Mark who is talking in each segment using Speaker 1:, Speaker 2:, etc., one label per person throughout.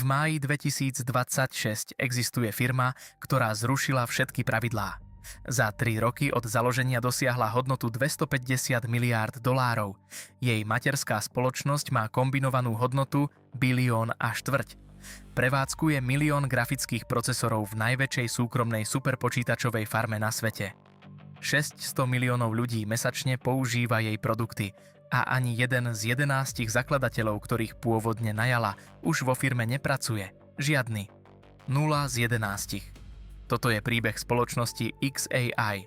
Speaker 1: máji 2026 existuje firma, ktorá zrušila všetky pravidlá. Za 3 roky od založenia dosiahla hodnotu 250 miliárd dolárov. Jej materská spoločnosť má kombinovanú hodnotu bilión a štvrť. Prevádzkuje 1 000 000 grafických procesorov v najväčšej súkromnej superpočítačovej farme na svete. 600 miliónov ľudí mesačne používa jej produkty a ani jeden z 11 zakladateľov, ktorých pôvodne najala, už vo firme nepracuje. Žiadny. 0 z 11. Toto je príbeh spoločnosti xAI.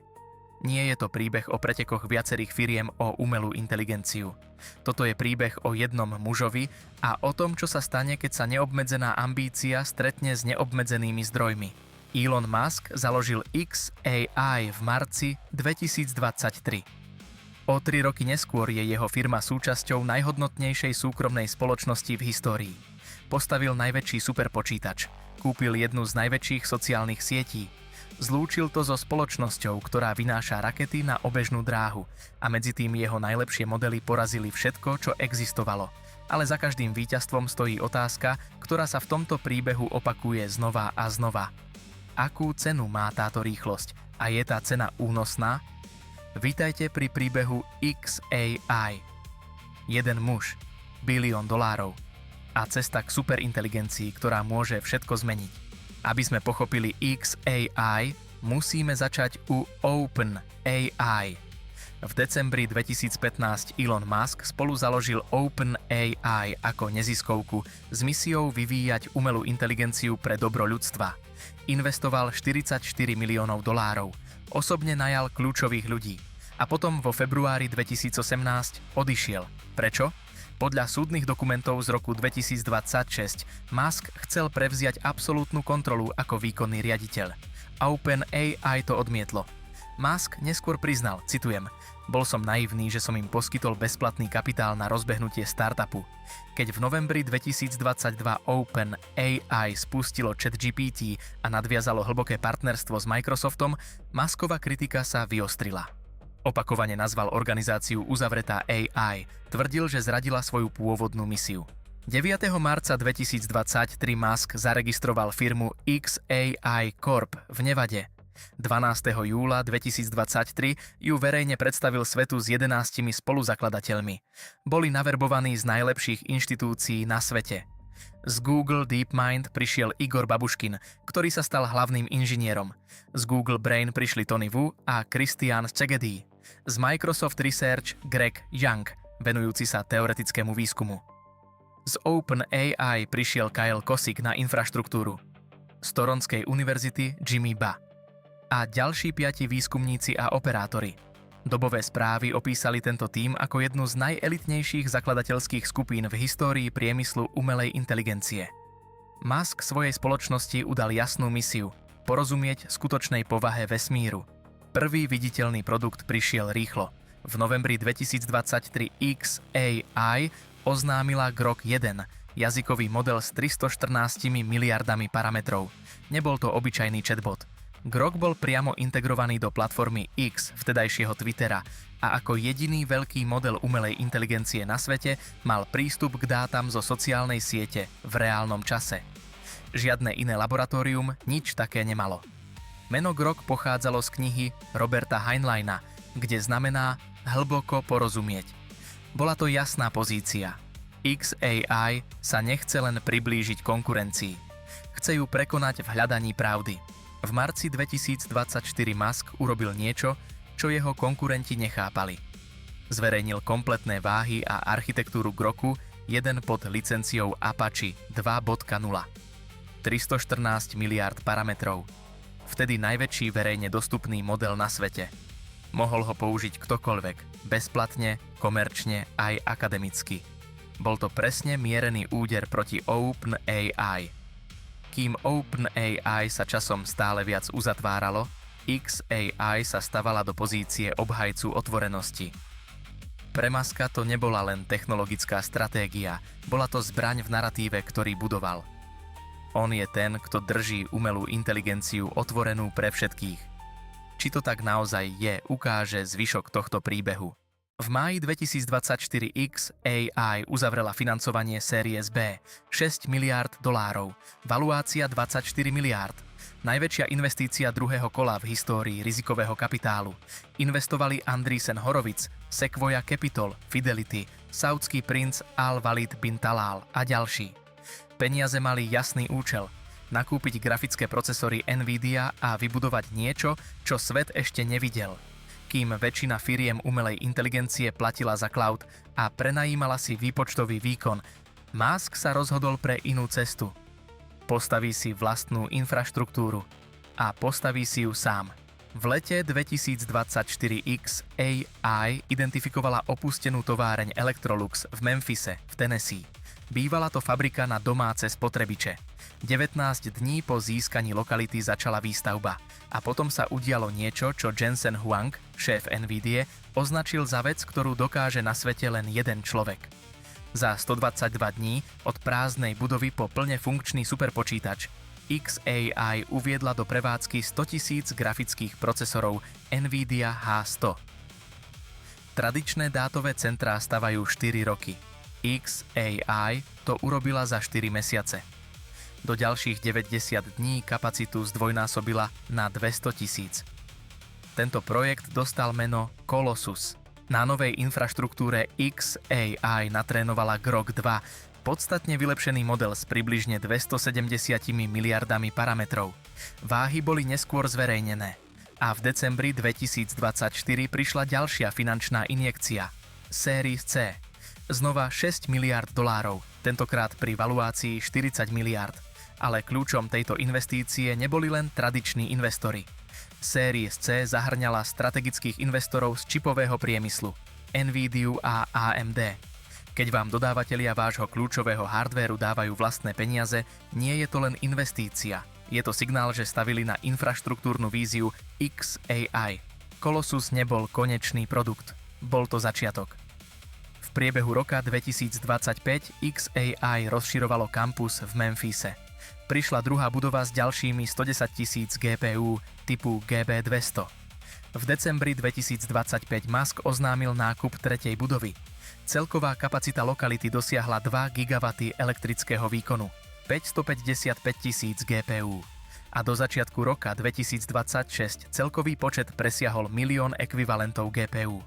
Speaker 1: Nie je to príbeh o pretekoch viacerých firiem o umelú inteligenciu. Toto je príbeh o jednom mužovi a o tom, čo sa stane, keď sa neobmedzená ambícia stretne s neobmedzenými zdrojmi. Elon Musk založil xAI v marci 2023. O 3 roky neskôr je jeho firma súčasťou najhodnotnejšej súkromnej spoločnosti v histórii. Postavil najväčší superpočítač, kúpil jednu z najväčších sociálnych sietí, zlúčil to so spoločnosťou, ktorá vynáša rakety na obežnú dráhu a medzi tým jeho najlepšie modely porazili všetko, čo existovalo. Ale za každým víťazstvom stojí otázka, ktorá sa v tomto príbehu opakuje znova a znova. Akú cenu má táto rýchlosť a je tá cena únosná? Vítajte pri príbehu xAI. Jeden muž, bilión dolárov a cesta k superinteligencii, ktorá môže všetko zmeniť. Aby sme pochopili xAI, musíme začať u OpenAI. V decembri 2015 Elon Musk spolu založil OpenAI ako neziskovku s misiou vyvíjať umelú inteligenciu pre dobro ľudstva. Investoval 44 miliónov dolárov, osobne najal kľúčových ľudí a potom vo februári 2018 odišiel. Prečo? Podľa súdnych dokumentov z roku 2026 Musk chcel prevziať absolútnu kontrolu ako výkonný riaditeľ. OpenAI to odmietlo. Musk neskôr priznal, citujem, bol som naivný, že som im poskytol bezplatný kapitál na rozbehnutie startupu. Keď v novembri 2022 OpenAI spustilo ChatGPT a nadviazalo hlboké partnerstvo s Microsoftom, Muskova kritika sa vyostrila. Opakovane nazval organizáciu Uzavretá AI, tvrdil, že zradila svoju pôvodnú misiu. 9. marca 2023 Musk zaregistroval firmu xAI Corp v Nevade. 12. júla 2023 ju verejne predstavil svetu s 11 spoluzakladateľmi. Boli naverbovaní z najlepších inštitúcií na svete. Z Google DeepMind prišiel Igor Babuškin, ktorý sa stal hlavným inžinierom. Z Google Brain prišli Tony Wu a Christian Szegedy. Z Microsoft Research Greg Young, venujúci sa teoretickému výskumu. Z OpenAI prišiel Kyle Kosik na infraštruktúru. Z Toronskej univerzity Jimmy Ba. A ďalší 5 výskumníci a operátori. Dobové správy opísali tento tím ako jednu z najelitnejších zakladateľských skupín v histórii priemyslu umelej inteligencie. Musk svojej spoločnosti udal jasnú misiu – porozumieť skutočnej povahe vesmíru. Prvý viditeľný produkt prišiel rýchlo. V novembri 2023 xAI oznámila Grok 1, jazykový model s 314 miliardami parametrov. Nebol to obyčajný chatbot. Grok bol priamo integrovaný do platformy X, vtedajšieho Twittera, a ako jediný veľký model umelej inteligencie na svete mal prístup k dátam zo sociálnej siete v reálnom čase. Žiadne iné laboratórium nič také nemalo. Meno Grok pochádzalo z knihy Roberta Heinleina, kde znamená hlboko porozumieť. Bola to jasná pozícia. xAI sa nechce len priblížiť konkurencii. Chce ju prekonať v hľadaní pravdy. V marci 2024 Musk urobil niečo, čo jeho konkurenti nechápali. Zverejnil kompletné váhy a architektúru Groku, jeden pod licenciou Apache 2.0. 314 miliárd parametrov. Vtedy najväčší verejne dostupný model na svete. Mohol ho použiť ktokoľvek, bezplatne, komerčne aj akademicky. Bol to presne mierený úder proti OpenAI. Kým OpenAI sa časom stále viac uzatváralo, xAI sa stavala do pozície obhajcu otvorenosti. Pre Muska to nebola len technologická stratégia, bola to zbraň v naratíve, ktorý budoval. On je ten, kto drží umelú inteligenciu otvorenú pre všetkých. Či to tak naozaj je, ukáže zvyšok tohto príbehu. V máji 2024 xAI uzavrela financovanie Series B 6 miliárd dolárov, valuácia 24 miliárd. Najväčšia investícia druhého kola v histórii rizikového kapitálu. Investovali Andreessen Horowitz, Sequoia Capital, Fidelity, saúdsky princ Al-Walid bin Talal a ďalší. Peniaze mali jasný účel – nakúpiť grafické procesory Nvidia a vybudovať niečo, čo svet ešte nevidel. Kým väčšina firiem umelej inteligencie platila za cloud a prenajímala si výpočtový výkon, Musk sa rozhodol pre inú cestu. Postaví si vlastnú infraštruktúru a postaví si ju sám. V lete 2024 xAI identifikovala opustenú továreň Electrolux v Memphise v Tennessee. Bývala to fabrika na domáce spotrebiče. 19 dní po získaní lokality začala výstavba a potom sa udialo niečo, čo Jensen Huang, šéf Nvidie, označil za vec, ktorú dokáže na svete len jeden človek. Za 122 dní od prázdnej budovy po plne funkčný superpočítač xAI uviedla do prevádzky 100 000 grafických procesorov Nvidia H100. Tradičné dátové centrá stavajú 4 roky. xAI to urobila za 4 mesiace. Do ďalších 90 dní kapacitu zdvojnásobila na 200 000. Tento projekt dostal meno Colossus. Na novej infraštruktúre xAI natrénovala Grok 2, podstatne vylepšený model s približne 270 miliardami parametrov. Váhy boli neskôr zverejnené a v decembri 2024 prišla ďalšia finančná injekcia – Series C. Znova 6 miliárd dolárov, tentokrát pri valuácii 40 miliárd. Ale kľúčom tejto investície neboli len tradiční investori. Series C zahrňala strategických investorov z čipového priemyslu, Nvidiu a AMD. Keď vám dodávateľia vášho kľúčového hardvéru dávajú vlastné peniaze, nie je to len investícia. Je to signál, že stavili na infraštruktúrnu víziu xAI. Colossus nebol konečný produkt, bol to začiatok. V priebehu roka 2025 xAI rozširovalo kampus v Memphise. Prišla druhá budova s ďalšími 110 000 GPU typu GB200. V decembri 2025 Musk oznámil nákup tretej budovy. Celková kapacita lokality dosiahla 2 GW elektrického výkonu, 555 000 GPU. A do začiatku roka 2026 celkový počet presiahol 1 000 000 ekvivalentov GPU.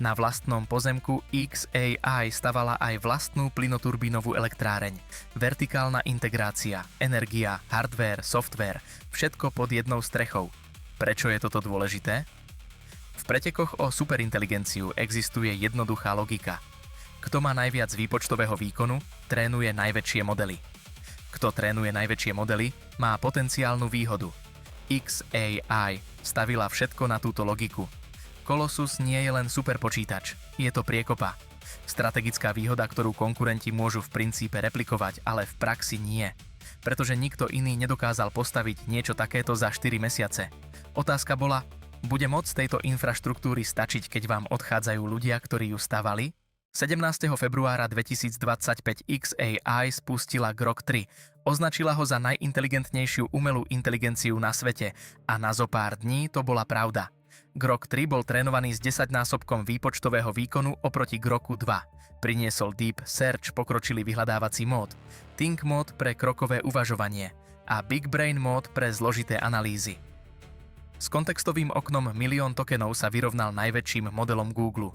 Speaker 1: Na vlastnom pozemku xAI stavala aj vlastnú plynoturbínovú elektráreň. Vertikálna integrácia, energia, hardware, software, všetko pod jednou strechou. Prečo je toto dôležité? V pretekoch o superinteligenciu existuje jednoduchá logika. Kto má najviac výpočtového výkonu, trénuje najväčšie modely. Kto trénuje najväčšie modely, má potenciálnu výhodu. xAI stavila všetko na túto logiku. Colossus nie je len superpočítač, je to priekopa. Strategická výhoda, ktorú konkurenti môžu v princípe replikovať, ale v praxi nie. Pretože nikto iný nedokázal postaviť niečo takéto za 4 mesiace. Otázka bola, bude moc tejto infraštruktúry stačiť, keď vám odchádzajú ľudia, ktorí ju stavali? 17. februára 2025 xAI spustila Grok 3. Označila ho za najinteligentnejšiu umelú inteligenciu na svete a na zo pár dní to bola pravda. Grok 3 bol trénovaný s 10-násobkom výpočtového výkonu oproti Groku 2. Priniesol Deep Search pokročilý vyhľadávací mód, Think mód pre krokové uvažovanie a Big Brain mód pre zložité analýzy. S kontextovým oknom 1 000 000 tokenov sa vyrovnal najväčším modelom Google.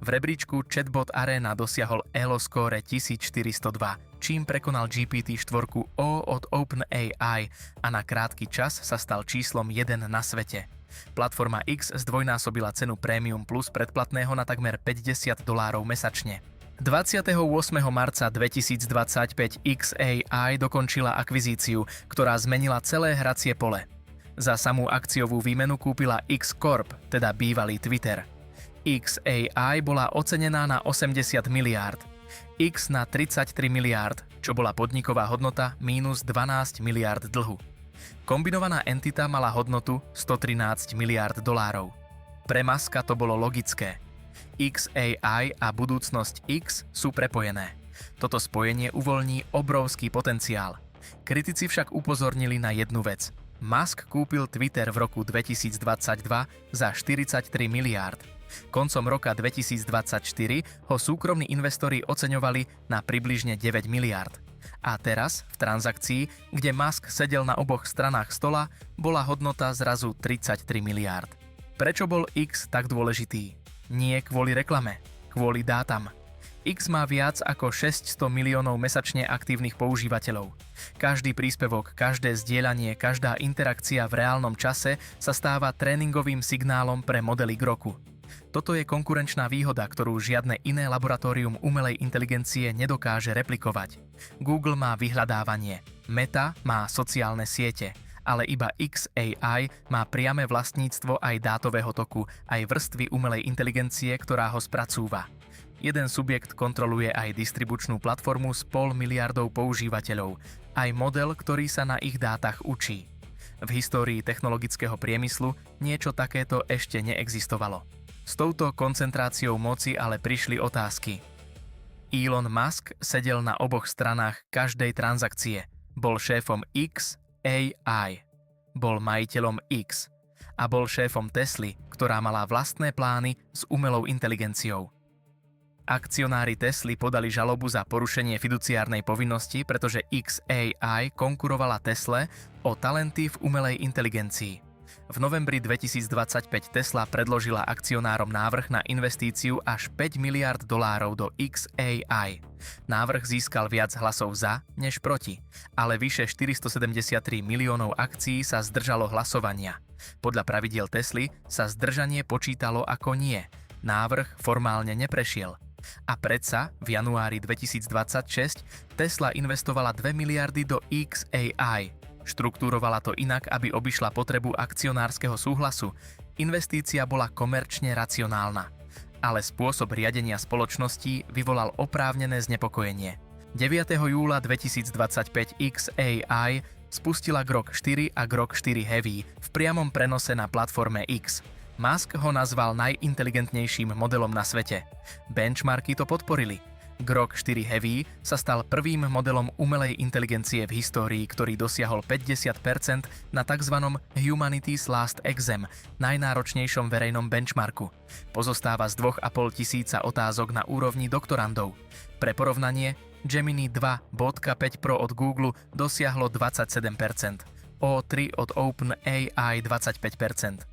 Speaker 1: V rebríčku Chatbot Arena dosiahol Elo score 1402, čím prekonal GPT-4 O od OpenAI a na krátky čas sa stal číslom 1 na svete. Platforma X zdvojnásobila cenu Premium Plus predplatného na takmer $50 mesačne. 28. marca 2025 xAI dokončila akvizíciu, ktorá zmenila celé hracie pole. Za samú akciovú výmenu kúpila X Corp, teda bývalý Twitter. xAI bola ocenená na 80 miliárd, X na 33 miliárd, čo bola podniková hodnota mínus 12 miliárd dlhu. Kombinovaná entita mala hodnotu 113 miliárd dolárov. Pre Muska to bolo logické. xAI a budúcnosť X sú prepojené. Toto spojenie uvoľní obrovský potenciál. Kritici však upozornili na jednu vec. Musk kúpil Twitter v roku 2022 za 43 miliárd. Koncom roka 2024 ho súkromní investori oceňovali na približne 9 miliárd. A teraz, v transakcii, kde Musk sedel na oboch stranách stola, bola hodnota zrazu 33 miliárd. Prečo bol X tak dôležitý? Nie kvôli reklame, kvôli dátam. X má viac ako 600 miliónov mesačne aktívnych používateľov. Každý príspevok, každé zdieľanie, každá interakcia v reálnom čase sa stáva tréningovým signálom pre modely Groku. Toto je konkurenčná výhoda, ktorú žiadne iné laboratórium umelej inteligencie nedokáže replikovať. Google má vyhľadávanie, Meta má sociálne siete, ale iba XAI má priame vlastníctvo aj dátového toku, aj vrstvy umelej inteligencie, ktorá ho spracúva. Jeden subjekt kontroluje aj distribučnú platformu s 0,5 miliardov používateľov, aj model, ktorý sa na ich dátach učí. V histórii technologického priemyslu niečo takéto ešte neexistovalo. S touto koncentráciou moci ale prišli otázky. Elon Musk sedel na oboch stranách každej transakcie. Bol šéfom XAI, bol majiteľom X a bol šéfom Tesly, ktorá mala vlastné plány s umelou inteligenciou. Akcionári Tesly podali žalobu za porušenie fiduciárnej povinnosti, pretože XAI konkurovala Tesle o talenty v umelej inteligencii. V novembri 2025 Tesla predložila akcionárom návrh na investíciu až 5 miliárd dolárov do XAI. Návrh získal viac hlasov za než proti, ale vyše 473 miliónov akcií sa zdržalo hlasovania. Podľa pravidiel Tesly sa zdržanie počítalo ako nie. Návrh formálne neprešiel. A predsa v januári 2026 Tesla investovala 2 miliardy do XAI. Štruktúrovala to inak, aby obišla potrebu akcionárskeho súhlasu. Investícia bola komerčne racionálna. Ale spôsob riadenia spoločnosti vyvolal oprávnené znepokojenie. 9. júla 2025 XAI spustila Grok 4 a Grok 4 Heavy v priamom prenose na platforme X. Musk ho nazval najinteligentnejším modelom na svete. Benchmarky to podporili. Grok 4 Heavy sa stal prvým modelom umelej inteligencie v histórii, ktorý dosiahol 50% na tzv. Humanity's Last Exam, najnáročnejšom verejnom benchmarku. Pozostáva z 2,5 tisíca otázok na úrovni doktorandov. Pre porovnanie, Gemini 2.5 Pro od Google dosiahlo 27%, O3 od OpenAI 25%.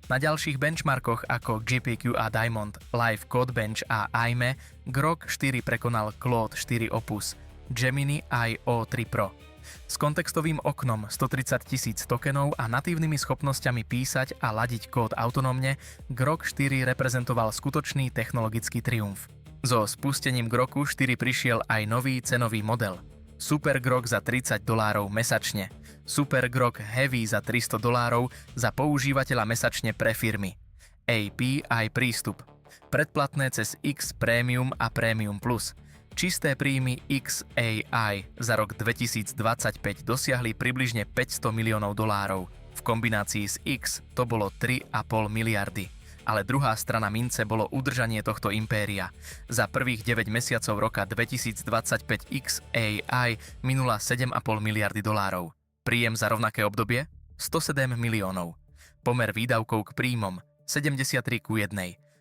Speaker 1: Na ďalších benchmarkoch ako GPQ a Diamond, Live Codebench a AIME, Grok 4 prekonal Claude 4 Opus, Gemini aj O3 Pro. S kontextovým oknom 130 000 tokenov a natívnymi schopnosťami písať a ladiť kód autonómne, Grok 4 reprezentoval skutočný technologický triumf. So spustením Groku 4 prišiel aj nový cenový model. Super Grok za $30 mesačne, Super Grok Heavy za $300 za používateľa mesačne pre firmy. API prístup. Predplatné cez X Premium a Premium Plus. Čisté príjmy XAI za rok 2025 dosiahli približne $500 miliónov. V kombinácii s X to bolo 3,5 miliardy. Ale druhá strana mince bolo udržanie tohto impéria. Za prvých 9 mesiacov roka 2025 XAI minula 7,5 miliardy dolárov. Príjem za rovnaké obdobie? 107 miliónov. Pomer výdavkov k príjmom? 73:1.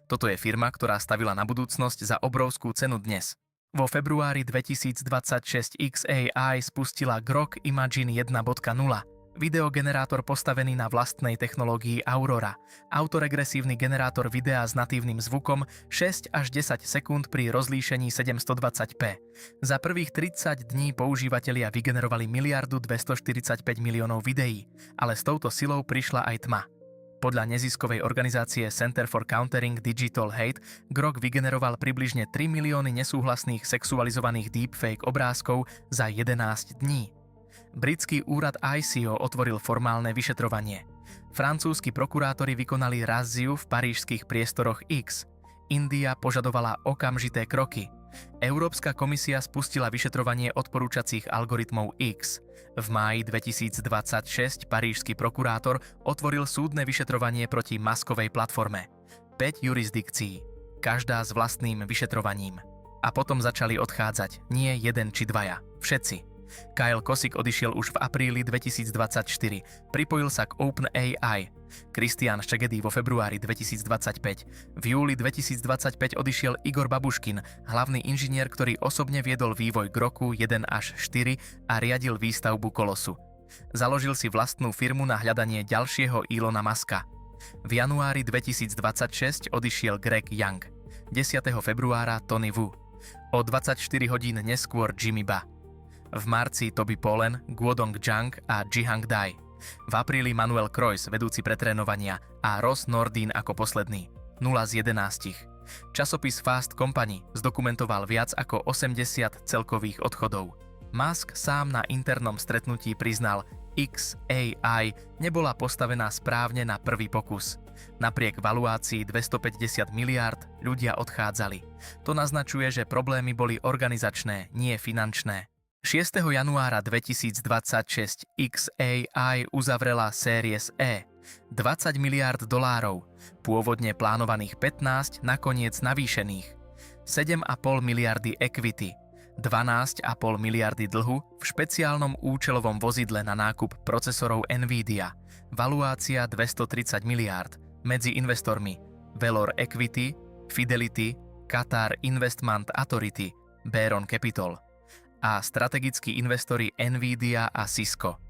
Speaker 1: Toto je firma, ktorá stavila na budúcnosť za obrovskú cenu dnes. Vo februári 2026 XAI spustila Grok Imagen 1.0, videogenerátor postavený na vlastnej technológii Aurora, autoregresívny generátor videa s natívnym zvukom 6 až 10 sekúnd pri rozlíšení 720p. Za prvých 30 dní používatelia vygenerovali 1 245 miliónov videí, ale s touto silou prišla aj tma. Podľa neziskovej organizácie Center for Countering Digital Hate Grok vygeneroval približne 3 milióny nesúhlasných sexualizovaných deepfake obrázkov za 11 dní. Britský úrad ICO otvoril formálne vyšetrovanie. Francúzski prokurátori vykonali razziu v parížskych priestoroch X. India požadovala okamžité kroky. Európska komisia spustila vyšetrovanie odporúčacích algoritmov X. V máji 2026 parížsky prokurátor otvoril súdne vyšetrovanie proti Muskovej platforme. 5 jurisdikcií, každá s vlastným vyšetrovaním. A potom začali odchádzať, nie jeden či dvaja, všetci. Kyle Kosick odišiel už v apríli 2024, pripojil sa k OpenAI, Christian Szegedy vo februári 2025. V júli 2025 odišiel Igor Babuškin, hlavný inžinier, ktorý osobne viedol vývoj Groku 1 až 4 a riadil výstavbu Kolosu. Založil si vlastnú firmu na hľadanie ďalšieho Elona Muska. V januári 2026 odišiel Greg Young. 10. februára Tony Wu. O 24 hodín neskôr Jimmy Ba. V marci Toby Pollen, Guodong Zhang a Jihang Dai. V apríli Manuel Kreuss, vedúci pretrénovania, a Ross Nordin ako posledný. 0 z 11. Časopis Fast Company zdokumentoval viac ako 80 celkových odchodov. Musk sám na internom stretnutí priznal, XAI nebola postavená správne na prvý pokus. Napriek valuácii 250 miliárd ľudia odchádzali. To naznačuje, že problémy boli organizačné, nie finančné. 6. januára 2026 XAI uzavrela Series E. 20 miliárd dolárov, pôvodne plánovaných 15, nakoniec navýšených. 7,5 miliardy equity, 12,5 miliardy dlhu v špeciálnom účelovom vozidle na nákup procesorov Nvidia, valuácia 230 miliárd, medzi investormi Valor Equity, Fidelity, Qatar Investment Authority, Baron Capital a strategickí investori Nvidia a Cisco.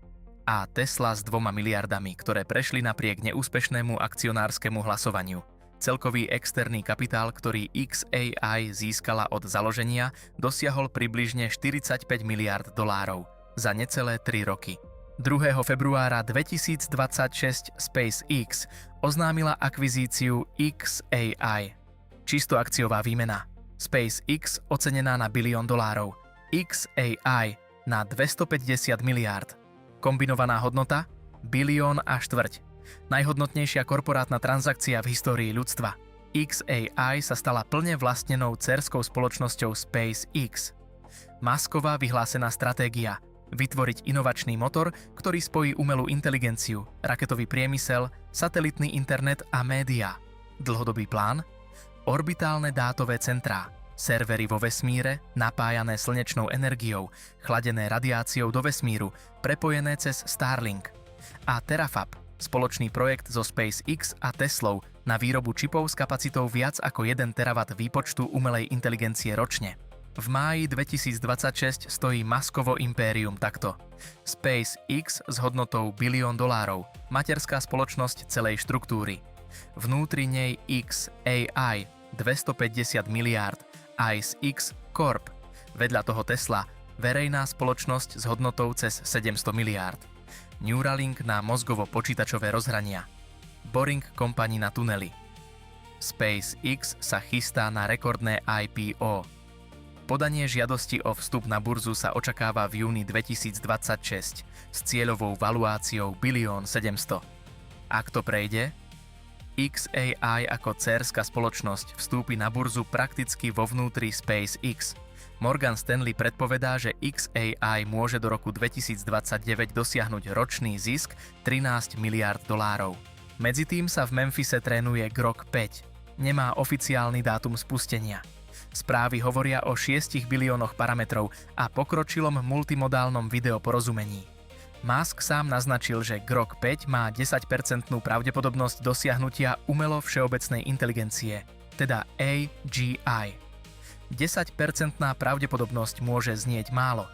Speaker 1: A Tesla s 2 miliardami, ktoré prešli napriek neúspešnému akcionárskemu hlasovaniu. Celkový externý kapitál, ktorý XAI získala od založenia, dosiahol približne 45 miliárd dolárov za necelé 3 roky. 2. februára 2026 SpaceX oznámila akvizíciu XAI. Čisto akciová výmena. SpaceX ocenená na $1 bilión, XAI na 250 miliárd. Kombinovaná hodnota? $1,2 bilióna. Najhodnotnejšia korporátna transakcia v histórii ľudstva. XAI sa stala plne vlastnenou dcérskou spoločnosťou SpaceX. Musková vyhlásená stratégia vytvoriť inovačný motor, ktorý spojí umelú inteligenciu, raketový priemysel, satelitný internet a médiá. Dlhodobý plán? Orbitálne dátové centrá, servery vo vesmíre, napájané slnečnou energiou, chladené radiáciou do vesmíru, prepojené cez Starlink. A Terafab, spoločný projekt so SpaceX a Teslou na výrobu čipov s kapacitou viac ako 1 terawatt výpočtu umelej inteligencie ročne. V máji 2026 stojí Muskovo impérium takto. SpaceX s hodnotou $1 bilión, materská spoločnosť celej štruktúry. Vnútri nej XAI 250 miliárd, IceX Corp. Vedľa toho Tesla, verejná spoločnosť s hodnotou cez 700 miliárd. Neuralink na mozgovo-počítačové rozhrania. Boring Company na tunely. SpaceX sa chystá na rekordné IPO. Podanie žiadosti o vstup na burzu sa očakáva v júni 2026 s cieľovou valuáciou $1,7 bilión. Ak to prejde, XAI ako dcérska spoločnosť vstúpi na burzu prakticky vo vnútri SpaceX. Morgan Stanley predpovedá, že XAI môže do roku 2029 dosiahnuť ročný zisk 13 miliárd dolárov. Medzitým sa v Memphise trénuje Grok 5. Nemá oficiálny dátum spustenia. Správy hovoria o 6 biliónoch parametrov a pokročilom multimodálnom videoporozumení. Musk sám naznačil, že Grok 5 má 10% pravdepodobnosť dosiahnutia umelo všeobecnej inteligencie, teda AGI. 10% pravdepodobnosť môže znieť málo,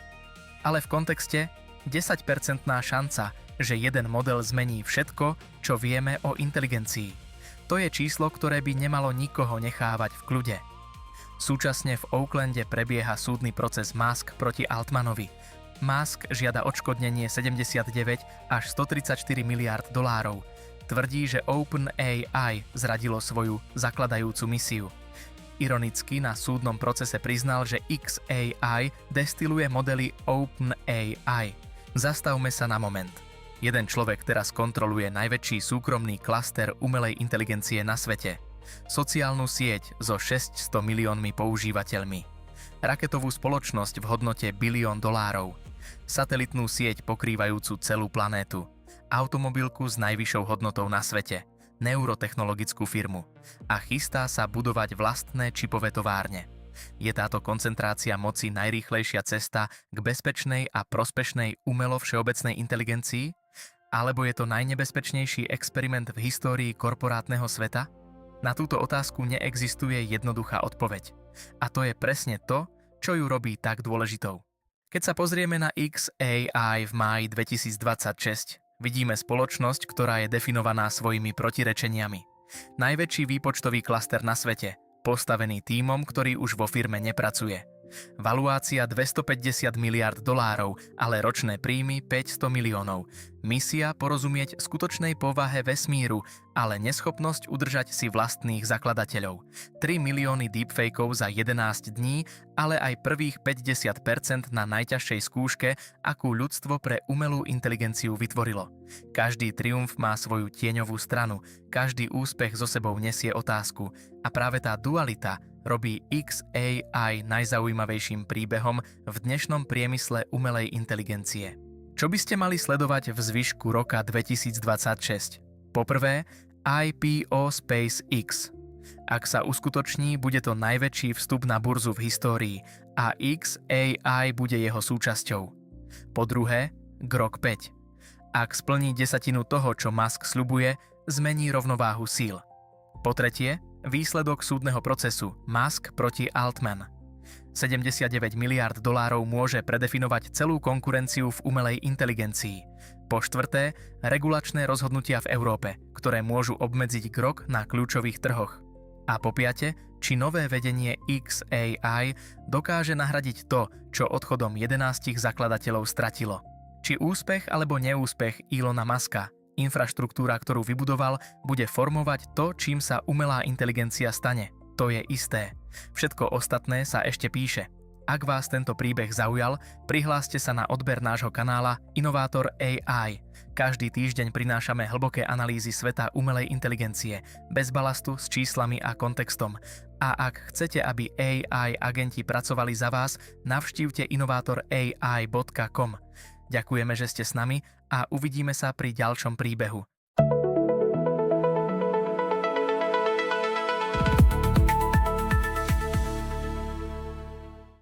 Speaker 1: ale v kontexte 10% šanca, že jeden model zmení všetko, čo vieme o inteligencii. To je číslo, ktoré by nemalo nikoho nechávať v kľude. Súčasne v Oaklande prebieha súdny proces Musk proti Altmanovi. Musk žiada odškodnenie 79 až 134 miliárd dolárov. Tvrdí, že OpenAI zradilo svoju zakladajúcu misiu. Ironicky na súdnom procese priznal, že XAI destiluje modely OpenAI. Zastavme sa na moment. Jeden človek teraz kontroluje najväčší súkromný klaster umelej inteligencie na svete. Sociálnu sieť so 600 miliónmi používateľmi. Raketovú spoločnosť v hodnote $1 bilión. Satelitnú sieť pokrývajúcu celú planétu. Automobilku s najvyššou hodnotou na svete. Neurotechnologickú firmu a chystá sa budovať vlastné čipové továrne. Je táto koncentrácia moci najrýchlejšia cesta k bezpečnej a prospešnej umelo všeobecnej inteligencii? Alebo je to najnebezpečnejší experiment v histórii korporátneho sveta? Na túto otázku neexistuje jednoduchá odpoveď. A to je presne to, čo ju robí tak dôležitou. Keď sa pozrieme na XAI v máji 2026, vidíme spoločnosť, ktorá je definovaná svojimi protirečeniami. Najväčší výpočtový klaster na svete, postavený tímom, ktorý už vo firme nepracuje. Valuácia $250 miliárd, ale ročné príjmy 500 miliónov. Misia porozumieť skutočnej povahe vesmíru, ale neschopnosť udržať si vlastných zakladateľov. 3 milióny deepfakeov za 11 dní, ale aj prvých 50% na najťažšej skúške, akú ľudstvo pre umelú inteligenciu vytvorilo. Každý triumf má svoju tieňovú stranu, každý úspech so sebou nesie otázku a práve tá dualita robí XAI najzaujímavejším príbehom v dnešnom priemysle umelej inteligencie. Čo by ste mali sledovať v zvyšku roka 2026? Poprvé, IPO SpaceX. Ak sa uskutoční, bude to najväčší vstup na burzu v histórii a XAI bude jeho súčasťou. Po druhé, Grok 5. Ak splní desatinu toho, čo Musk sľubuje, zmení rovnováhu síl. Po tretie, výsledok súdneho procesu Musk proti Altman. $79 miliárd môže predefinovať celú konkurenciu v umelej inteligencii. Po štvrté, regulačné rozhodnutia v Európe, ktoré môžu obmedziť krok na kľúčových trhoch. A po piate, či nové vedenie XAI dokáže nahradiť to, čo odchodom 11 zakladateľov stratilo. Či úspech alebo neúspech Elona Muska, infraštruktúra, ktorú vybudoval, bude formovať to, čím sa umelá inteligencia stane. To je isté. Všetko ostatné sa ešte píše. Ak vás tento príbeh zaujal, prihláste sa na odber nášho kanála Inovátor AI. Každý týždeň prinášame hlboké analýzy sveta umelej inteligencie, bez balastu, s číslami a kontextom. A ak chcete, aby AI agenti pracovali za vás, navštívte inovatorAI.com. Ďakujeme, že ste s nami a uvidíme sa pri ďalšom príbehu.